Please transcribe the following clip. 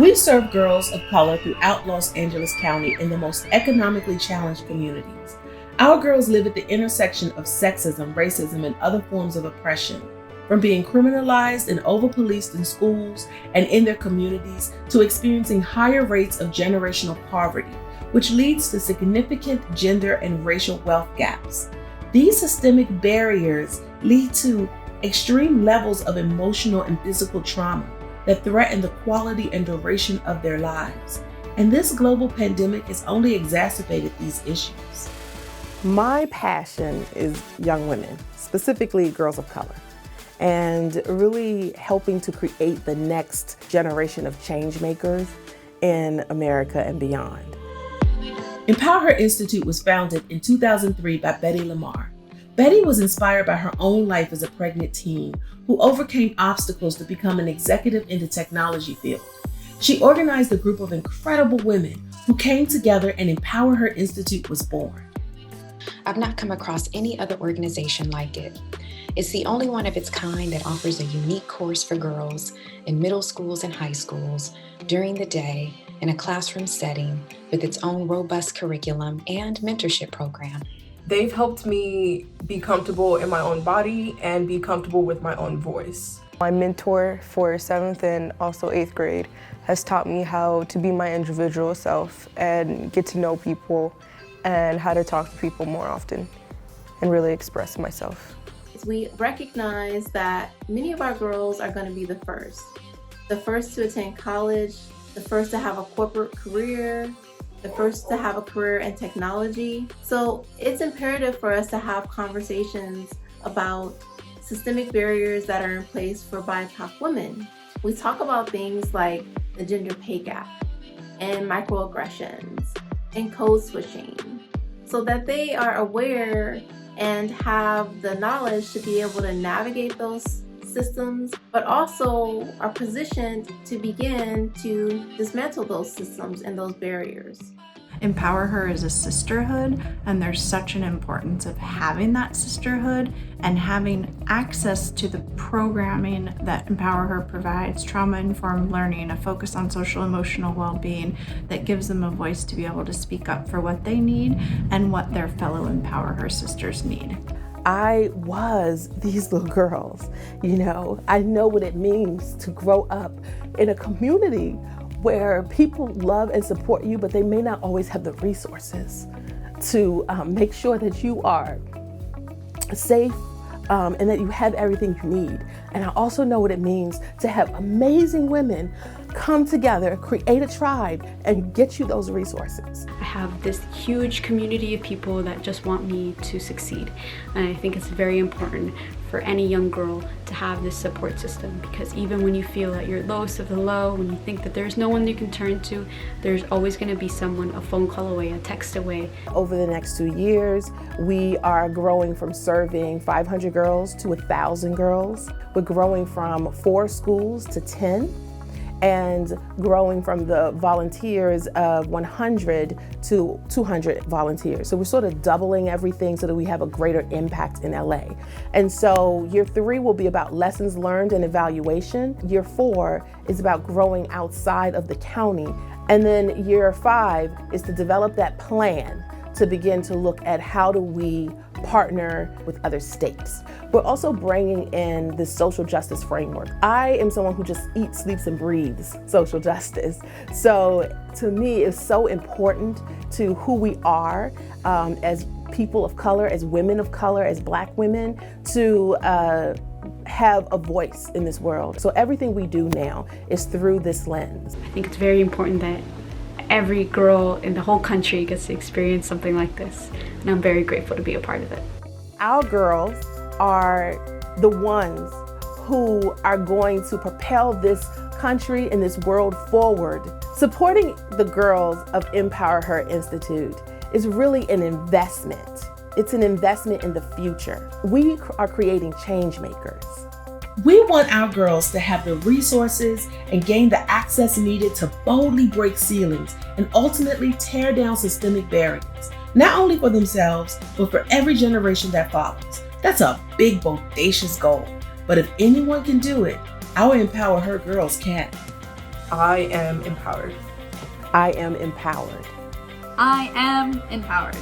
We serve girls of color throughout Los Angeles County in the most economically challenged communities. Our girls live at the intersection of sexism, racism, and other forms of oppression, from being criminalized and over-policed in schools and in their communities to experiencing higher rates of generational poverty, which leads to significant gender and racial wealth gaps. These systemic barriers lead to extreme levels of emotional and physical trauma that threaten the quality and duration of their lives. And this global pandemic has only exacerbated these issues. My passion is young women, specifically girls of color, and really helping to create the next generation of change makers in America and beyond. Empowher Institute was founded in 2003 by Betty Lamar. Betty was inspired by her own life as a pregnant teen who overcame obstacles to become an executive in the technology field. She organized a group of incredible women who came together, and Empowher Institute was born. I've not come across any other organization like it. It's the only one of its kind that offers a unique course for girls in middle schools and high schools during the day in a classroom setting with its own robust curriculum and mentorship program. They've helped me be comfortable in my own body and be comfortable with my own voice. My mentor for 7th and also 8th grade has taught me how to be my individual self and get to know people and how to talk to people more often and really express myself. We recognize that many of our girls are going to be the first to attend college, the first to have a corporate career, the first to have a career in technology. So it's imperative for us to have conversations about systemic barriers that are in place for BIPOC women. We talk about things like the gender pay gap and microaggressions and code switching so that they are aware and have the knowledge to be able to navigate those systems, but also are positioned to begin to dismantle those systems and those barriers. Empower Her is a sisterhood, and there's such an importance of having that sisterhood and having access to the programming that Empower Her provides, trauma-informed learning, a focus on social emotional well-being that gives them a voice to be able to speak up for what they need and what their fellow Empower Her sisters need. I was these little girls, I know what it means to grow up in a community where people love and support you, but they may not always have the resources to make sure that you are safe and that you have everything you need. And I also know what it means to have amazing women come together, create a tribe, and get you those resources. I have this huge community of people that just want me to succeed. And I think it's very important for any young girl to have this support system, because even when you feel at your lowest of the low, when you think that there's no one you can turn to, there's always going to be someone a phone call away, a text away. Over the next 2 years, we are growing from serving 500 girls to 1,000 girls. We're growing from 4 schools to 10. And growing from the volunteers of 100 to 200 volunteers. So we're sort of doubling everything so that we have a greater impact in LA. And so year 3 will be about lessons learned and evaluation. Year 4 is about growing outside of the county. And then year 5 is to develop that plan to begin to look at how do we partner with other states. We're also bringing in this social justice framework. I am someone who just eats, sleeps, and breathes social justice. So to me, it's so important to who we are as people of color, as women of color, as Black women, to have a voice in this world. So everything we do now is through this lens. I think it's very important that every girl in the whole country gets to experience something like this, and I'm very grateful to be a part of it. Our girls are the ones who are going to propel this country and this world forward. Supporting the girls of Empower Her Institute is really an investment. It's an investment in the future. We are creating change makers. We want our girls to have the resources and gain the access needed to boldly break ceilings and ultimately tear down systemic barriers, not only for themselves, but for every generation that follows. That's a big, bodacious goal. But if anyone can do it, our Empower Her girls can. I am empowered. I am empowered. I am empowered.